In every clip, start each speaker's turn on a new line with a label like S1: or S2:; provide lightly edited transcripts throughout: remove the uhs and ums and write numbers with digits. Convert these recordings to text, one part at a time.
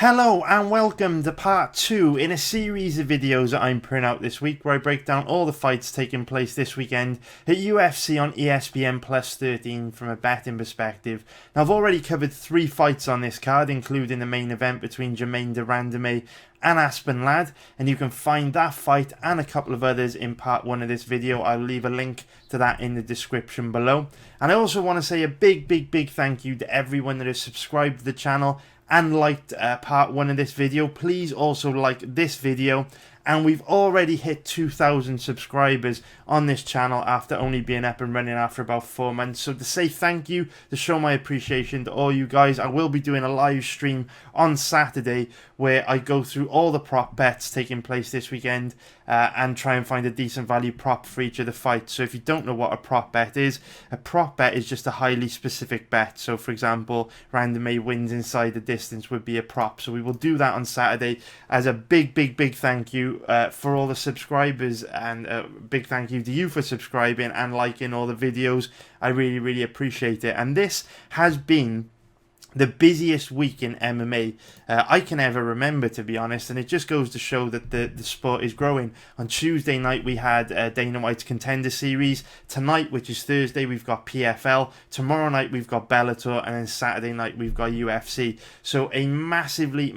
S1: Hello and welcome to part 2 in a series of videos that I'm putting out this week where I break down all the fights taking place this weekend at UFC on ESPN Plus 13 from a betting perspective. Now I've already covered 3 fights on this card, including the main event between Germaine de Randamie and Aspen Ladd, and you can find that fight and a couple of others in part 1 of this video. I'll leave a link to that in the description below. And I also want to say a big thank you to everyone that has subscribed to the channel and liked part 1 of this video. Please also like this video, and we've already hit 2,000 subscribers on this channel after only being up and running after about 4 months. So to say thank you, to show my appreciation to all you guys, I will be doing a live stream on Saturday where I go through all the prop bets taking place this weekend and try and find a decent value prop for each of the fights. So if you don't know what a prop bet is just a highly specific bet. So for example, Randamie wins inside the distance would be a prop. So we will do that on Saturday as a big thank you for all the subscribers, and a big thank you to you for subscribing and liking all the videos. I really appreciate it. And this has been the busiest week in MMA I can ever remember, to be honest, and it just goes to show that the sport is growing. On Tuesday night we had Dana White's Contender Series. Tonight, which is Thursday, we've got PFL. Tomorrow night we've got Bellator, and then Saturday night we've got UFC. So a massively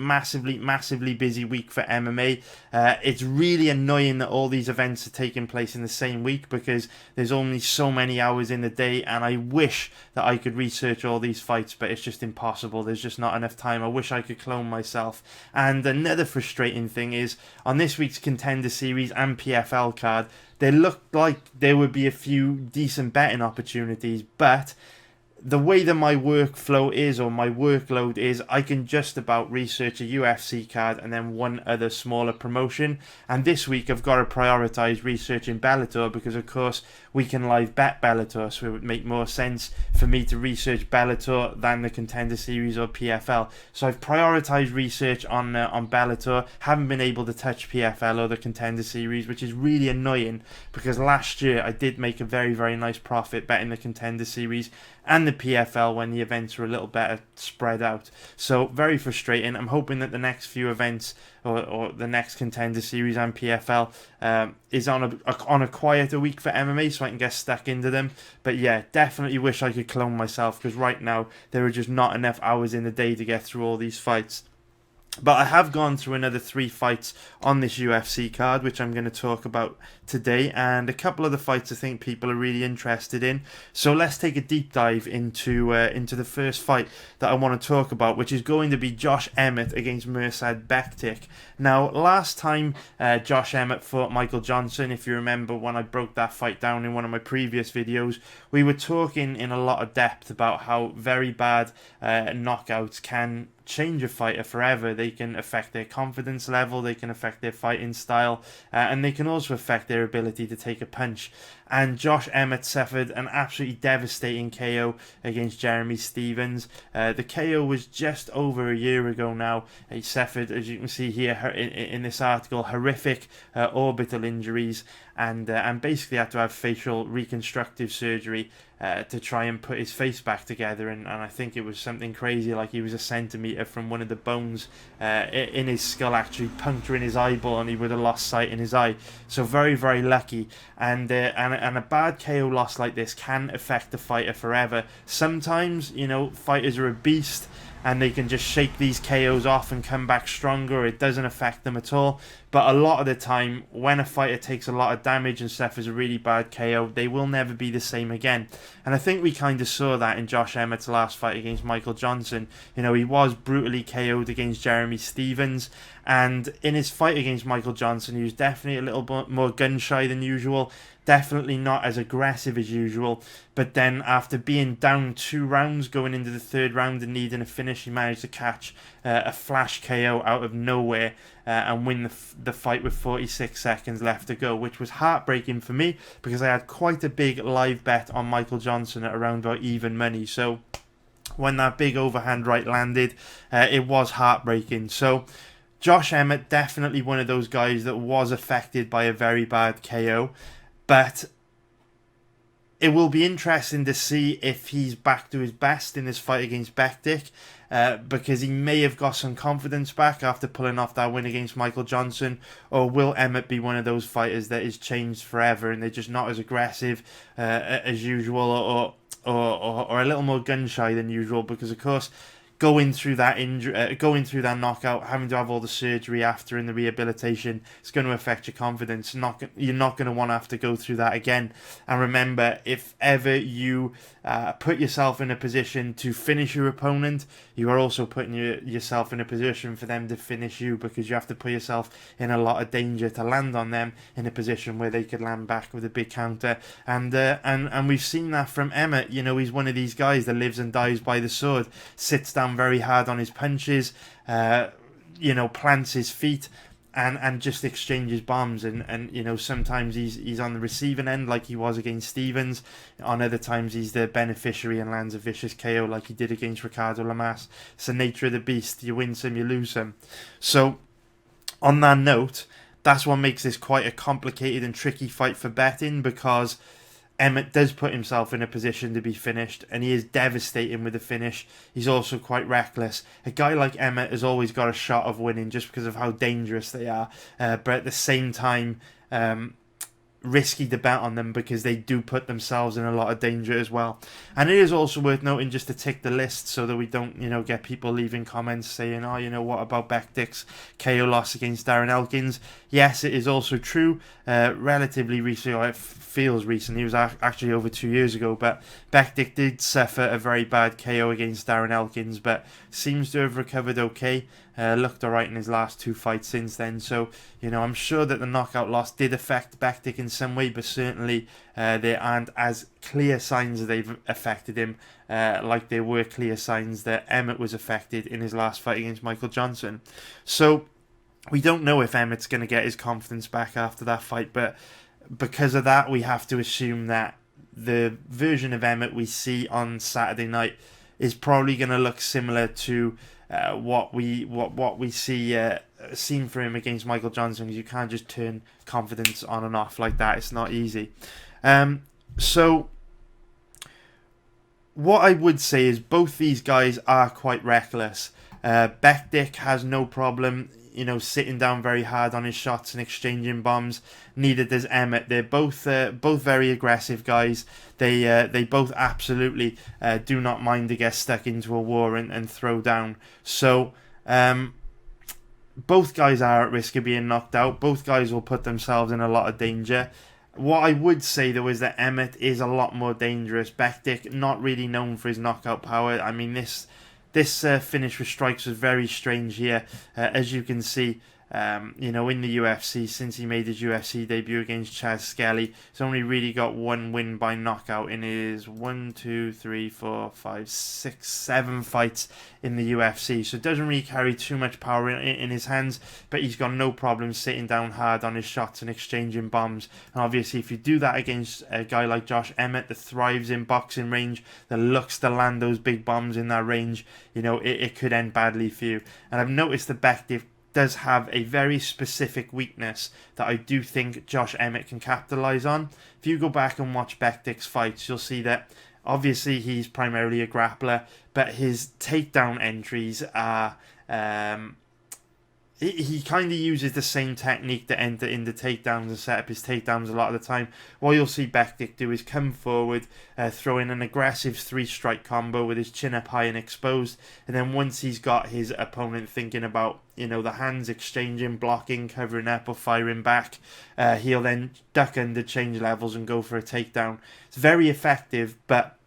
S1: busy week for MMA. It's really annoying that all these events are taking place in the same week because there's only so many hours in the day, and I wish that I could research all these fights, but it's just impossible. There's just not enough time. I wish I could clone myself. And another frustrating thing is, on this week's Contender Series and PFL card, there looked like there would be a few decent betting opportunities, but the way that my workflow is, or my workload is, I can just about research a UFC card and then one other smaller promotion. And this week I've got to prioritise researching Bellator because of course we can live bet Bellator, so it would make more sense for me to research Bellator than the Contender Series or PFL. So I've prioritised research on Bellator, haven't been able to touch PFL or the Contender Series, which is really annoying because last year I did make a very nice profit betting the Contender Series and the PFL when the events were a little better spread out. So very frustrating. I'm hoping that the next few events or the next Contender Series and PFL is on a quieter week for MMA, so I can get stuck into them. But yeah, definitely wish I could clone myself because right now there are just not enough hours in the day to get through all these fights. But I have gone through another 3 fights on this UFC card, which I'm going to talk about today, and a couple of the fights I think people are really interested in. So let's take a deep dive into the first fight that I want to talk about, which is going to be Josh Emmett against Mirsad Bektic. Now, last time Josh Emmett fought Michael Johnson, if you remember when I broke that fight down in one of my previous videos, we were talking in a lot of depth about how very bad knockouts can change a fighter forever. They can affect their confidence level, they can affect their fighting style, and they can also affect their ability to take a punch. And Josh Emmett suffered an absolutely devastating KO against Jeremy Stephens. The KO was just over a year ago now. He suffered, as you can see here in this article, horrific orbital injuries, and basically had to have facial reconstructive surgery to try and put his face back together, and I think it was something crazy, like he was a centimetre from one of the bones in his skull actually puncturing his eyeball, and he would have lost sight in his eye. So very lucky, and a bad KO loss like this can affect the fighter forever. Sometimes, you know, fighters are a beast and they can just shake these KOs off and come back stronger. It doesn't affect them at all. But a lot of the time, when a fighter takes a lot of damage and suffers a really bad KO, they will never be the same again. And I think we kind of saw that in Josh Emmett's last fight against Michael Johnson. You know, he was brutally KO'd against Jeremy Stephens, and in his fight against Michael Johnson, he was definitely a little bit more gun-shy than usual. Definitely not as aggressive as usual, but then after being down 2 rounds going into the 3rd round and needing a finish, he managed to catch a flash KO out of nowhere and win the fight with 46 seconds left to go, which was heartbreaking for me because I had quite a big live bet on Michael Johnson at around about even money. So when that big overhand right landed, it was heartbreaking. So Josh Emmett, definitely one of those guys that was affected by a very bad KO. But it will be interesting to see if he's back to his best in this fight against Bektic. because he may have got some confidence back after pulling off that win against Michael Johnson, or will Emmett be one of those fighters that is changed forever and they're just not as aggressive as usual, or a little more gun shy than usual, because of course going through that injury, going through that knockout, having to have all the surgery after and the rehabilitation, it's going to affect your confidence. You're not going to want to have to go through that again. And remember, if ever you put yourself in a position to finish your opponent, you are also putting yourself in a position for them to finish you, because you have to put yourself in a lot of danger to land on them in a position where they could land back with a big counter. And we've seen that from Emmett. You know, he's one of these guys that lives and dies by the sword, sits down very hard on his punches, plants his feet and just exchanges bombs, and you know, sometimes he's on the receiving end like he was against Stevens, on other times he's the beneficiary and lands a vicious KO like he did against Ricardo Lamas. It's the nature of the beast. You win some, you lose some. So on that note, that's what makes this quite a complicated and tricky fight for betting, because Emmett does put himself in a position to be finished, and he is devastating with the finish. He's also quite reckless. A guy like Emmett has always got a shot of winning just because of how dangerous they are, but at the same time, risky to bet on them because they do put themselves in a lot of danger as well. And it is also worth noting, just to tick the list so that we don't, get people leaving comments saying, what about Bektic's KO loss against Darren Elkins? Yes, it is also true. Relatively recently, or it feels recent, it was actually over 2 years ago, but Bektic did suffer a very bad KO against Darren Elkins, but seems to have recovered okay. Looked alright in his last two fights since then. So, I'm sure that the knockout loss did affect Bektic in some way, but certainly there aren't as clear signs that they've affected him like there were clear signs that Emmett was affected in his last fight against Michael Johnson. So we don't know if Emmett's going to get his confidence back after that fight, but because of that, we have to assume that the version of Emmett we see on Saturday night is probably going to look similar to what we seen for him against Michael Johnson. You can't just turn confidence on and off like that. It's not easy. So what I would say is both these guys are quite reckless. Bektic has no problem, sitting down very hard on his shots and exchanging bombs. Neither does Emmett. They're both very aggressive guys. They both absolutely do not mind to get stuck into a war and throw down. So both guys are at risk of being knocked out. Both guys will put themselves in a lot of danger. What I would say, though, is that Emmett is a lot more dangerous. Bektic, not really known for his knockout power. I mean, this finish with strikes was very strange here. As you can see, in the UFC, since he made his UFC debut against Chaz Skelly, he's only really got one win by knockout in his 7 fights in the UFC. So it doesn't really carry too much power in his hands, but he's got no problem sitting down hard on his shots and exchanging bombs. And obviously, if you do that against a guy like Josh Emmett that thrives in boxing range, that looks to land those big bombs in that range, it could end badly for you. And I've noticed that Bektic does have a very specific weakness that I do think Josh Emmett can capitalize on. If you go back and watch Bektic's fights, you'll see that obviously he's primarily a grappler, but his takedown entries are he kind of uses the same technique to enter in the takedowns and set up his takedowns a lot of the time. What you'll see Bektic do is come forward, throw in an aggressive 3-strike combo with his chin up high and exposed, and then once he's got his opponent thinking about, the hands exchanging, blocking, covering up or firing back, he'll then duck under, change levels and go for a takedown. It's very effective, but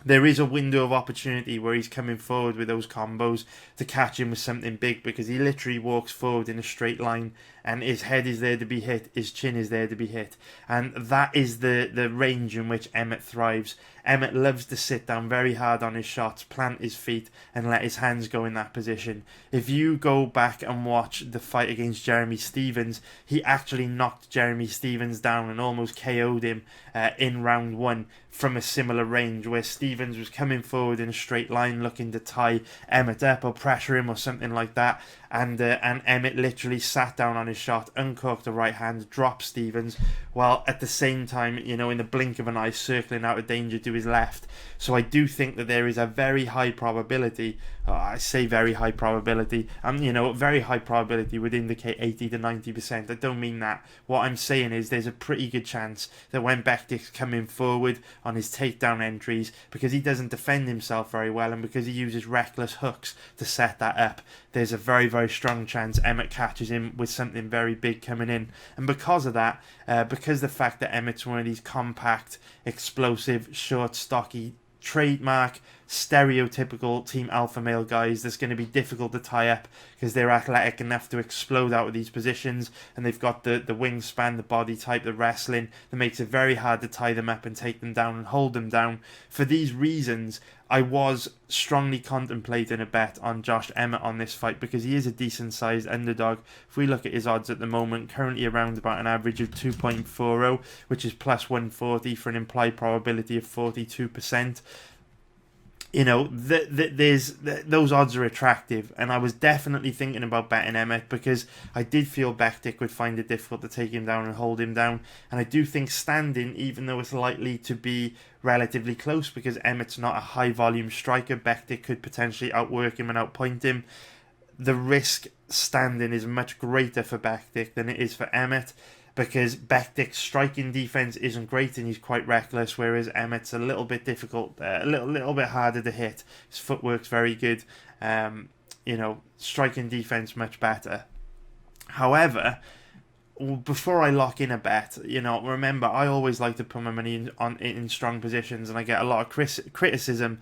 S1: there is a window of opportunity where he's coming forward with those combos to catch him with something big, because he literally walks forward in a straight line and his head is there to be hit, his chin is there to be hit. And that is the range in which Emmett thrives. Emmett loves to sit down very hard on his shots, plant his feet and let his hands go in that position. If you go back and watch the fight against Jeremy Stephens, he actually knocked Jeremy Stephens down and almost KO'd him in round 1 from a similar range, where Stephens was coming forward in a straight line looking to tie Emmett up or pressure him or something like that, and Emmett literally sat down on his shot, uncorked the right hand, dropped Stevens, while at the same time, you know, in the blink of an eye, circling out of danger to his left. So I do think that there is a very high probability, I say very high probability, you know, very high probability would indicate 80 to 90%. I don't mean that. What I'm saying is there's a pretty good chance that when Bektic's coming forward on his takedown entries, because he doesn't defend himself very well and because he uses reckless hooks to set that up, there's a very, very strong chance Emmett catches him with something very big coming in. And because of that, because the fact that Emmett's one of these compact, explosive, short, stocky, trademark, stereotypical team alpha male guys that's going to be difficult to tie up because they're athletic enough to explode out of these positions, and they've got the wingspan, the body type, the wrestling that makes it very hard to tie them up and take them down and hold them down. For these reasons, I was strongly contemplating a bet on Josh Emmett on this fight because he is a decent sized underdog. If we look at his odds at the moment, currently around about an average of 2.40, which is plus 140 for an implied probability of 42%. You know, those odds are attractive, and I was definitely thinking about betting Emmett because I did feel Bektic would find it difficult to take him down and hold him down, and I do think standing, even though it's likely to be relatively close because Emmett's not a high volume striker, Bektic could potentially outwork him and outpoint him. The risk standing is much greater for Bektic than it is for Emmett, because Bektic's striking defense isn't great and he's quite reckless, whereas Emmett's a little bit difficult, a little bit harder to hit. His footwork's very good, you know, striking defense much better. However, before I lock in a bet, you know, remember, I always like to put my money in strong positions, and I get a lot of criticism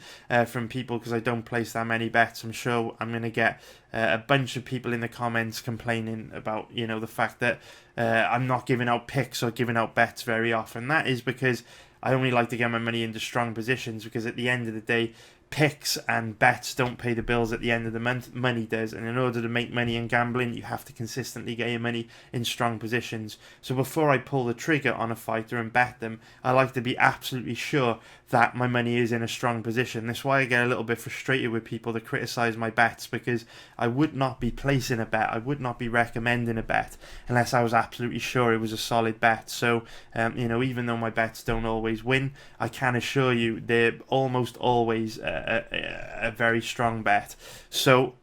S1: from people because I don't place that many bets. I'm sure I'm going to get a bunch of people in the comments complaining about, you know, the fact that I'm not giving out picks or giving out bets very often. That is because I only like to get my money into strong positions, because at the end of the day, picks and bets don't pay the bills at the end of the month. Money does, and in order to make money in gambling, you have to consistently get your money in strong positions. So before I pull the trigger on a fighter and bet them, I like to be absolutely sure that my money is in a strong position. That's why I get a little bit frustrated with people that criticize my bets, because I would not be placing a bet, I would not be recommending a bet unless I was absolutely sure it was a solid bet. So you know, even though my bets don't always win, I can assure you they're almost always a very strong bet. So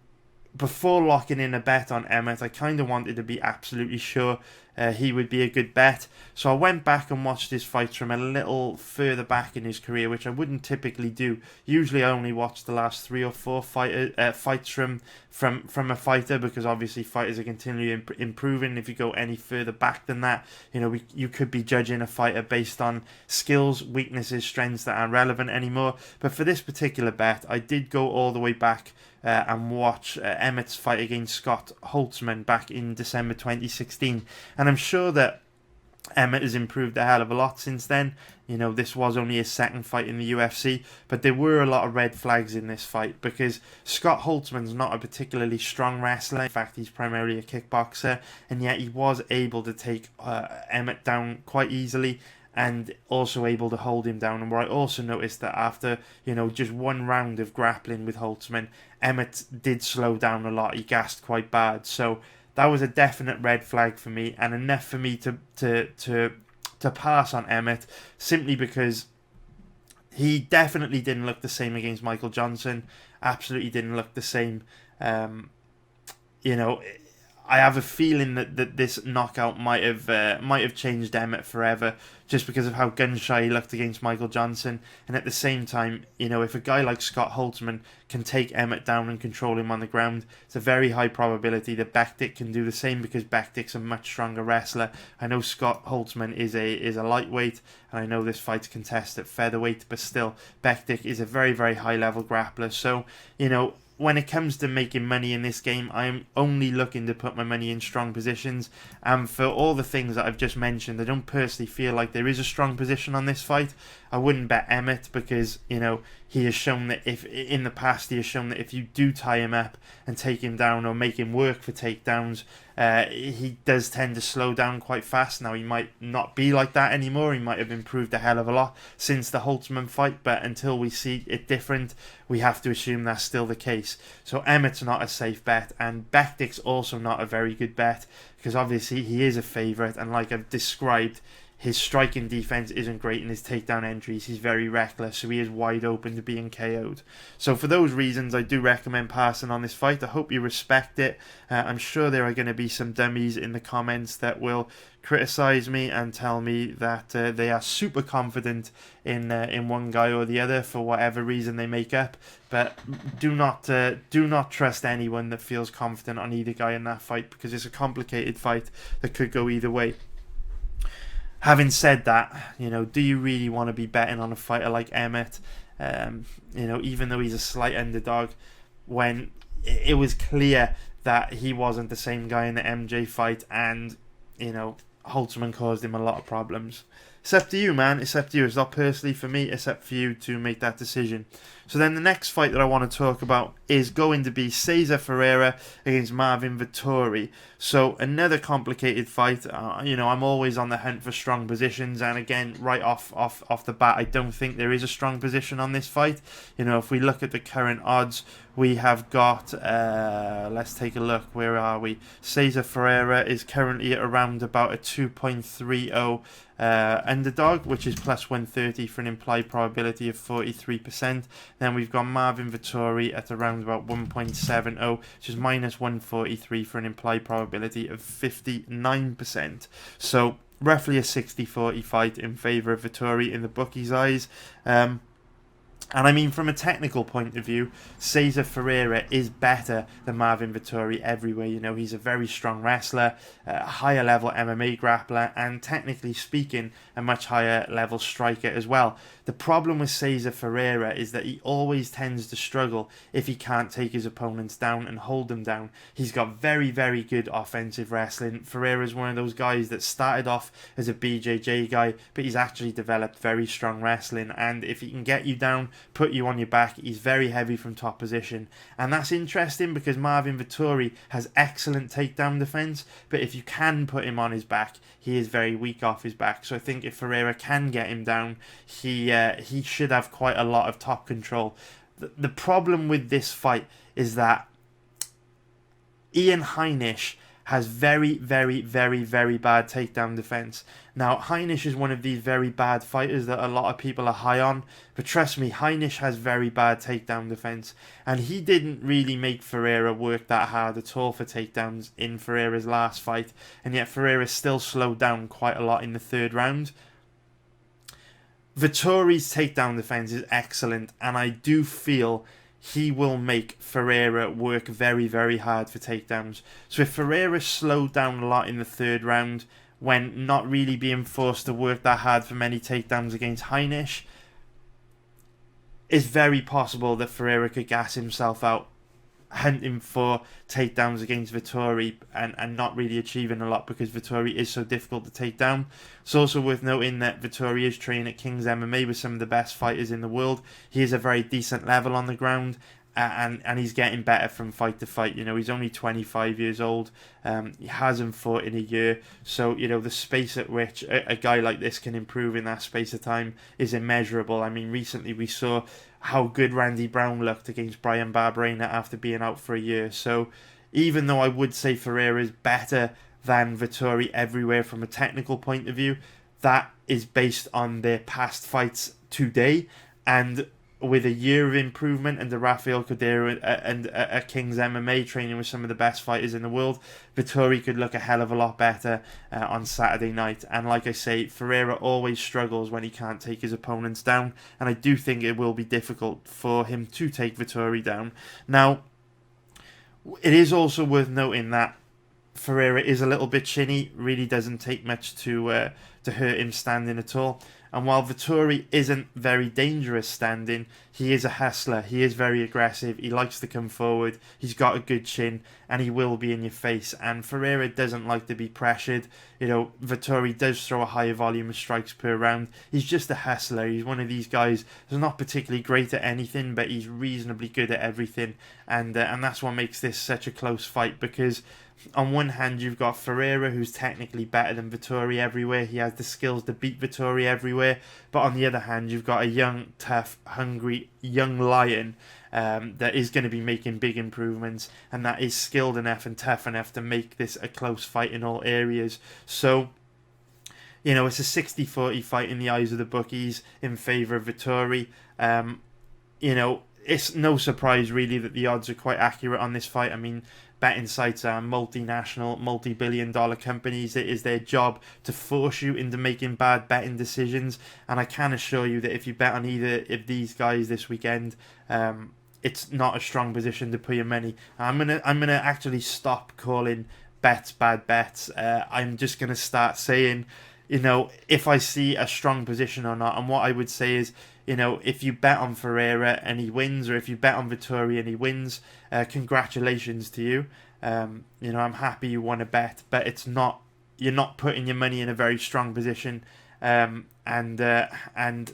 S1: before locking in a bet on Emmett, I kind of wanted to be absolutely sure he would be a good bet. So I went back and watched his fights from a little further back in his career, which I wouldn't typically do. Usually I only watch the last 3 or 4 fights from a fighter, because obviously fighters are continually improving. If you go any further back than that, you know, you could be judging a fighter based on skills, weaknesses, strengths that aren't relevant anymore. But for this particular bet, I did go all the way back and watch Emmett's fight against Scott Holtzman back in December 2016. And I'm sure that Emmett has improved a hell of a lot since then. You know, this was only his second fight in the UFC, but there were a lot of red flags in this fight, because Scott Holtzman's not a particularly strong wrestler. In fact, he's primarily a kickboxer, and yet he was able to take Emmett down quite easily, and also able to hold him down. And where I also noticed that after, you know, just one round of grappling with Holtzman, Emmett did slow down a lot. He gassed quite bad. So that was a definite red flag for me, and enough for me to pass on Emmett, simply because he definitely didn't look the same against Michael Johnson. Absolutely didn't look the same. You know, I have a feeling that this knockout might have changed Emmett forever, just because of how gun-shy he looked against Michael Johnson. And at the same time, you know, if a guy like Scott Holtzman can take Emmett down and control him on the ground, it's a very high probability that Bektic can do the same, because Bektic's a much stronger wrestler. I know Scott Holtzman is a lightweight, and I know this fight's contested at featherweight, but still, Bektic is a very, very high-level grappler. So, you know, when it comes to making money in this game, I'm only looking to put my money in strong positions. And for all the things that I've just mentioned, I don't personally feel like there is a strong position on this fight. I wouldn't bet Emmett, because, you know, he has shown that if in the past he has shown that if you do tie him up and take him down or make him work for takedowns, he does tend to slow down quite fast. Now, he might not be like that anymore. He might have improved a hell of a lot since the Holtzman fight, but until we see it different, we have to assume that's still the case. So Emmett's not a safe bet, and Bektic's also not a very good bet, because obviously he is a favourite, and like I've described, his striking defense isn't great in his takedown entries. He's very reckless, so he is wide open to being KO'd. So for those reasons, I do recommend passing on this fight. I hope you respect it. I'm sure there are going to be some dummies in the comments that will criticize me and tell me that they are super confident in one guy or the other for whatever reason they make up. But do not trust anyone that feels confident on either guy in that fight, because it's a complicated fight that could go either way. Having said that, do you really want to be betting on a fighter like Emmett? Even though he's a slight underdog, when it was clear that he wasn't the same guy in the MJ fight, and Holtzman caused him a lot of problems. It's up to you, man. It's up to you. It's not personally for me. It's up for you to make that decision. So then the next fight that I want to talk about is going to be Cesar Ferreira against Marvin Vettori. So another complicated fight. I'm always on the hunt for strong positions, and again, right off the bat, I don't think there is a strong position on this fight. If we look at the current odds, we have got, let's take a look, where are we? Cesar Ferreira is currently at around about a 2.30 underdog, which is plus 130 for an implied probability of 43%. Then we've got Marvin Vettori at around about 1.70, which is minus 143 for an implied probability of 59%. So roughly a 60-40 fight in favour of Vettori in the bookies' eyes. And I mean, from a technical point of view, Cesar Ferreira is better than Marvin Vettori everywhere. He's a very strong wrestler, a higher level MMA grappler, and technically speaking, a much higher level striker as well. The problem with Cesar Ferreira is that he always tends to struggle if he can't take his opponents down and hold them down. He's got very, very good offensive wrestling. Ferreira's one of those guys that started off as a BJJ guy, but he's actually developed very strong wrestling, and if he can get you down, put you on your back, he's very heavy from top position. And that's interesting because Marvin Vettori has excellent takedown defense, but if you can put him on his back, he is very weak off his back. So I think if Ferreira can get him down, he should have quite a lot of top control. The problem with this fight is that Ian Heinisch has very, very, very, very bad takedown defense. Now, Heinisch is one of these very bad fighters that a lot of people are high on, but trust me, Heinisch has very bad takedown defense, and he didn't really make Ferreira work that hard at all for takedowns in Ferreira's last fight, and yet Ferreira still slowed down quite a lot in the third round. Vettori's takedown defense is excellent, and I do feel he will make Ferreira work very, very hard for takedowns. So if Ferreira slowed down a lot in the third round when not really being forced to work that hard for many takedowns against Heinisch, it's very possible that Ferreira could gas himself out hunting for takedowns against Vettori and not really achieving a lot because Vettori is so difficult to take down. It's also worth noting that Vettori is training at King's MMA with some of the best fighters in the world. He is a very decent level on the ground, and he's getting better from fight to fight. He's only 25 years old. He hasn't fought in a year, so the space at which a guy like this can improve in that space of time is immeasurable. I mean, recently we saw how good Randy Brown looked against Brian Barberena after being out for a year. So even though I would say Ferreira is better than Vettori everywhere from a technical point of view, that is based on their past fights today, and with a year of improvement under Rafael Cordeiro and a King's MMA training with some of the best fighters in the world, Vettori could look a hell of a lot better on Saturday night. And like I say, Ferreira always struggles when he can't take his opponents down, and I do think it will be difficult for him to take Vettori down. Now, it is also worth noting that Ferreira is a little bit chinny, really doesn't take much to hurt him standing at all. And while Vettori isn't very dangerous standing, he is a hustler. He is very aggressive. He likes to come forward. He's got a good chin, and he will be in your face. And Ferreira doesn't like to be pressured. Vettori does throw a higher volume of strikes per round. He's just a hustler. He's one of these guys who's not particularly great at anything, but he's reasonably good at everything. And that's what makes this such a close fight, because on one hand, you've got Ferreira, who's technically better than Vettori everywhere. He has the skills to beat Vettori everywhere. But on the other hand, you've got a young, tough, hungry, young lion that is going to be making big improvements, and that is skilled enough and tough enough to make this a close fight in all areas. So, you know, it's a 60-40 fight in the eyes of the bookies in favour of Vettori. You know, it's no surprise really that the odds are quite accurate on this fight. I mean, betting sites are multinational, multi-billion-dollar companies. It is their job to force you into making bad betting decisions, and I can assure you that if you bet on either of these guys this weekend, it's not a strong position to put your money. I'm gonna actually stop calling bets bad bets. I'm just gonna start saying, you know, if I see a strong position or not. And what I would say is, you know, if you bet on Ferreira and he wins, or if you bet on Vettori and he wins, congratulations to you. You know, I'm happy you won a bet, but it's not, you're not putting your money in a very strong position, and it's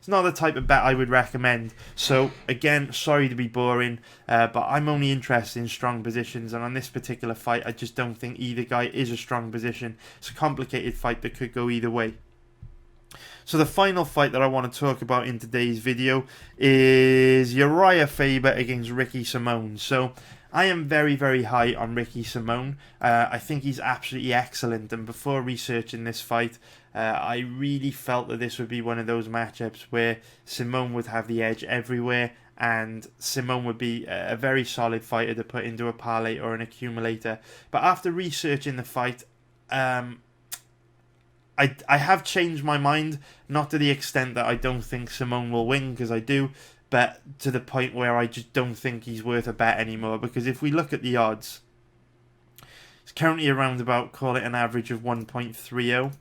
S1: not the type of bet I would recommend. So again, sorry to be boring, but I'm only interested in strong positions, and on this particular fight, I just don't think either guy is a strong position. It's a complicated fight that could go either way. So the final fight that I want to talk about in today's video is Uriah Faber against Ricky Simón. So I am very, very high on Ricky Simón. I think he's absolutely excellent, and before researching this fight, I really felt that this would be one of those matchups where Simón would have the edge everywhere, and Simón would be a very solid fighter to put into a parlay or an accumulator. But after researching the fight, I have changed my mind, not to the extent that I don't think Simón will win, because I do, but to the point where I just don't think he's worth a bet anymore. Because if we look at the odds, it's currently around about, call it an average of 1.30,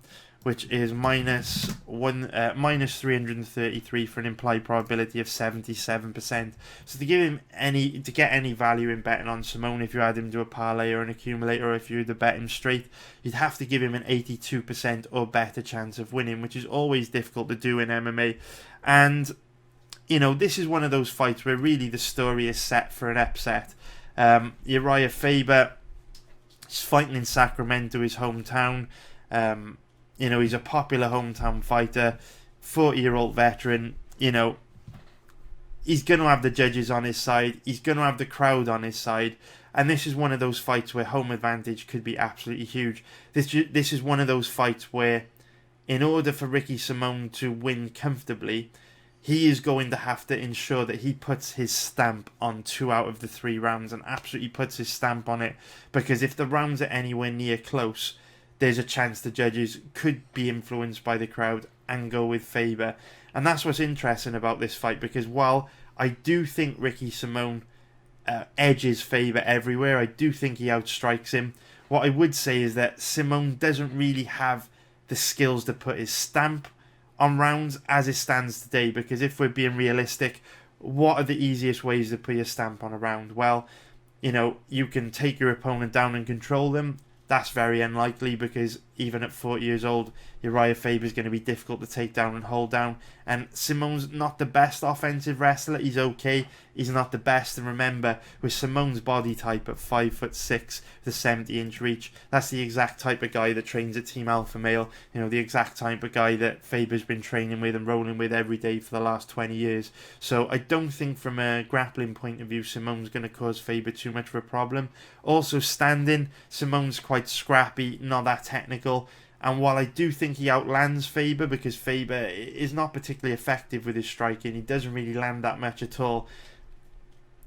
S1: which is minus 333 for an implied probability of 77%. So to get any value in betting on Simón, if you add him to a parlay or an accumulator, or if you were to bet him straight, you'd have to give him an 82% or better chance of winning, which is always difficult to do in MMA. And you know, this is one of those fights where really the story is set for an upset. Uriah Faber is fighting in Sacramento, his hometown. You know, he's a popular hometown fighter, 40-year-old veteran. You know, he's going to have the judges on his side. He's going to have the crowd on his side. And this is one of those fights where home advantage could be absolutely huge. This is one of those fights where, in order for Ricky Simón to win comfortably, he is going to have to ensure that he puts his stamp on 2 out of the 3 rounds, and absolutely puts his stamp on it. Because if the rounds are anywhere near close, there's a chance the judges could be influenced by the crowd and go with Faber. And that's what's interesting about this fight, because while I do think Ricky Simón edges Faber everywhere, I do think he outstrikes him, what I would say is that Simón doesn't really have the skills to put his stamp on rounds as it stands today. Because if we're being realistic, what are the easiest ways to put your stamp on a round? Well, you know, you can take your opponent down and control them. That's very unlikely, because even at 40 years old, Uriah Faber is going to be difficult to take down and hold down. And Simón's not the best offensive wrestler. He's okay. He's not the best. And remember, with Simón's body type at 5'6", the 70-inch reach, that's the exact type of guy that trains at Team Alpha Male. You know, the exact type of guy that Faber's been training with and rolling with every day for the last 20 years. So I don't think from a grappling point of view, Simón's going to cause Faber too much of a problem. Also standing, Simón's quite scrappy, not that technical. And while I do think he outlands Faber, because Faber is not particularly effective with his striking, he doesn't really land that much at all,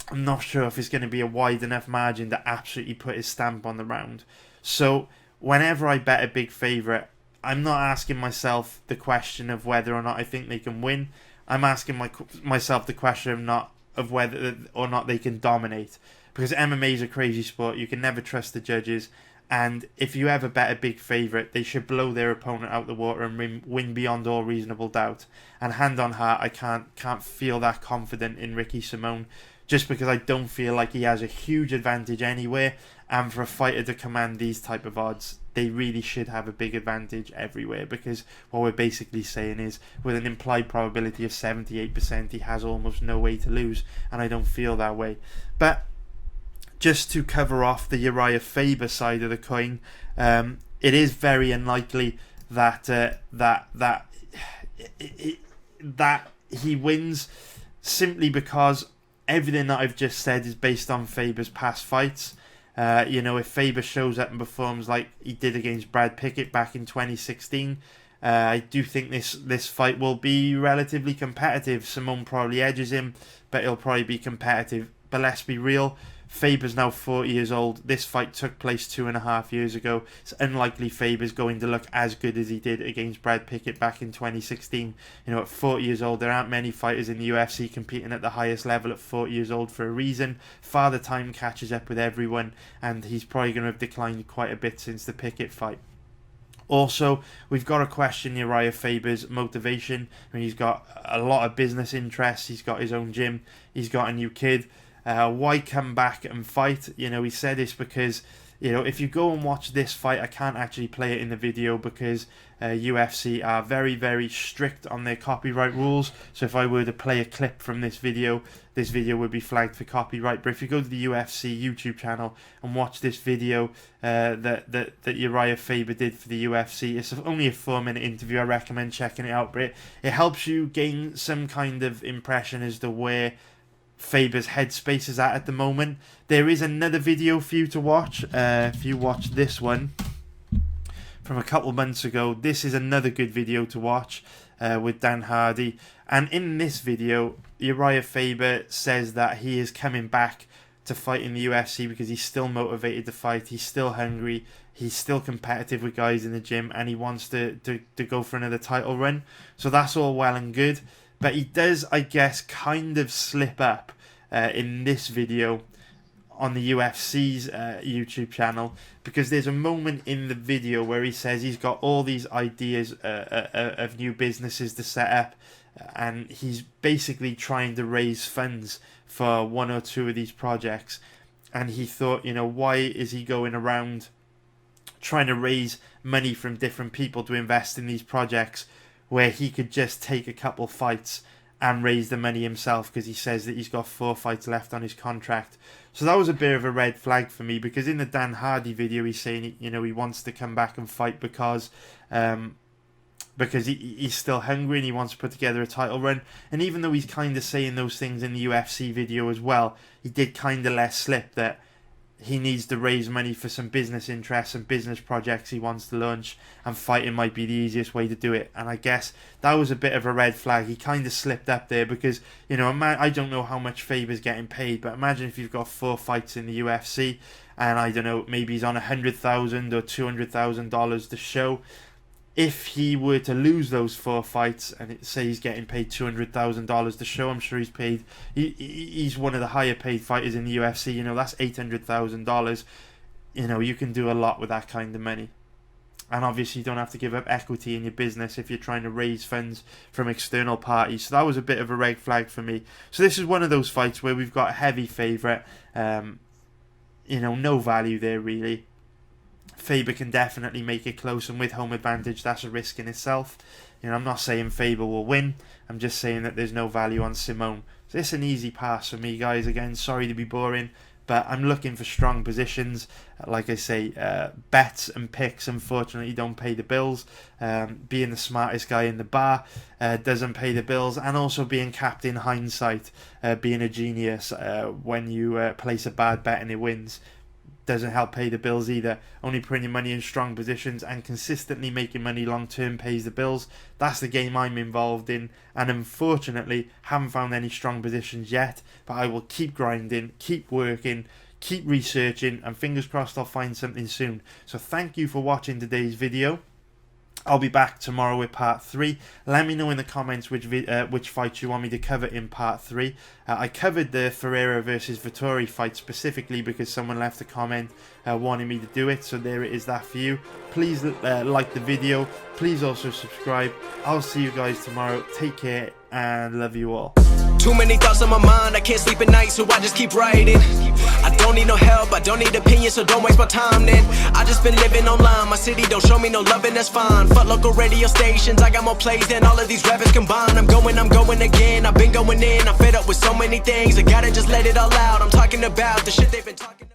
S1: I'm not sure if it's going to be a wide enough margin to absolutely put his stamp on the round. So whenever I bet a big favourite, I'm not asking myself the question of whether or not I think they can win. I'm asking myself the question of whether or not they can dominate. Because MMA is a crazy sport. You can never trust the judges. And if you ever bet a big favourite, they should blow their opponent out the water and win beyond all reasonable doubt. And hand on heart, I can't feel that confident in Ricky Simón, just because I don't feel like he has a huge advantage anywhere. And for a fighter to command these type of odds, they really should have a big advantage everywhere. Because what we're basically saying is, with an implied probability of 78%, he has almost no way to lose. And I don't feel that way. But just to cover off the Uriah Faber side of the coin, it is very unlikely that that he wins, simply because everything that I've just said is based on Faber's past fights. If Faber shows up and performs like he did against Brad Pickett back in 2016, I do think this fight will be relatively competitive. Simone probably edges him, but it'll probably be competitive. But let's be real, Faber's now 40 years old. This fight took place 2.5 years ago. It's unlikely Faber's going to look as good as he did against Brad Pickett back in 2016. At 40 years old, there aren't many fighters in the UFC competing at the highest level at 40 years old for a reason. Father Time catches up with everyone, and he's probably going to have declined quite a bit since the Pickett fight. Also, we've got to question Uriah Faber's motivation. He's got a lot of business interests. He's got his own gym. He's got a new kid. Why come back and fight? He said this because, if you go and watch this fight, I can't actually play it in the video because UFC are very, very strict on their copyright rules. So if I were to play a clip from this video would be flagged for copyright. But if you go to the UFC YouTube channel and watch this video that Uriah Faber did for the UFC, it's only a 4-minute interview. I recommend checking it out. But it helps you gain some kind of impression as to where Faber's headspace is at the moment. There is another video for you to watch. If you watch this one from a couple months ago, this is another good video to watch with Dan Hardy. And in this video, Uriah Faber says that he is coming back to fight in the UFC because he's still motivated to fight. He's still hungry. He's still competitive with guys in the gym, and he wants to go for another title run. So that's all well and good. But he does, I guess, kind of slip up in this video on the UFC's YouTube channel, because there's a moment in the video where he says he's got all these ideas of new businesses to set up, and he's basically trying to raise funds for 1 or 2 of these projects. And he thought, why is he going around trying to raise money from different people to invest in these projects where he could just take a couple fights and raise the money himself, because he says that he's got 4 fights left on his contract. So that was a bit of a red flag for me, because in the Dan Hardy video he's saying, he wants to come back and fight because he's still hungry and he wants to put together a title run. And even though he's kind of saying those things in the UFC video as well, he did kind of let slip that he needs to raise money for some business interests and business projects he wants to launch, and fighting might be the easiest way to do it. And I guess that was a bit of a red flag. He kind of slipped up there because, I don't know how much Faber's getting paid, but imagine if you've got 4 fights in the UFC and, I don't know, maybe he's on $100,000 or $200,000 to show. If he were to lose those 4 fights and say he's getting paid $200,000 to show, I'm sure he's one of the higher paid fighters in the UFC. That's $800,000. You can do a lot with that kind of money. And obviously you don't have to give up equity in your business if you're trying to raise funds from external parties. So that was a bit of a red flag for me. So this is one of those fights where we've got a heavy favourite. No value there really. Faber can definitely make it close, and with home advantage, that's a risk in itself. I'm not saying Faber will win. I'm just saying that there's no value on Simone. So it's an easy pass for me, guys. Again, sorry to be boring, but I'm looking for strong positions. Like I say, bets and picks unfortunately don't pay the bills. Being the smartest guy in the bar doesn't pay the bills, and also being captain hindsight, being a genius when you place a bad bet and it wins, doesn't help pay the bills either. Only putting your money in strong positions and consistently making money long term pays the bills. That's the game I'm involved in, and unfortunately haven't found any strong positions yet, but I will keep grinding, keep working, keep researching, and fingers crossed I'll find something soon. So thank you for watching today's video. I'll be back tomorrow with part 3. Let me know in the comments which fights you want me to cover in part 3. I covered the Ferreira versus Vettori fight specifically because someone left a comment wanting me to do it. So there it is, that for you. Please like the video. Please also subscribe. I'll see you guys tomorrow. Take care and love you all.
S2: Too many thoughts on my mind, I can't sleep at night, so I just keep writing. I don't need no help, I don't need opinions, so don't waste my time then. I just been living online, my city don't show me no love and that's fine. Fuck local radio stations, I got more plays than all of these rappers combined. I'm going again, I've been going in, I'm fed up with so many things. I gotta just let it all out, I'm talking about the shit they've been talking about.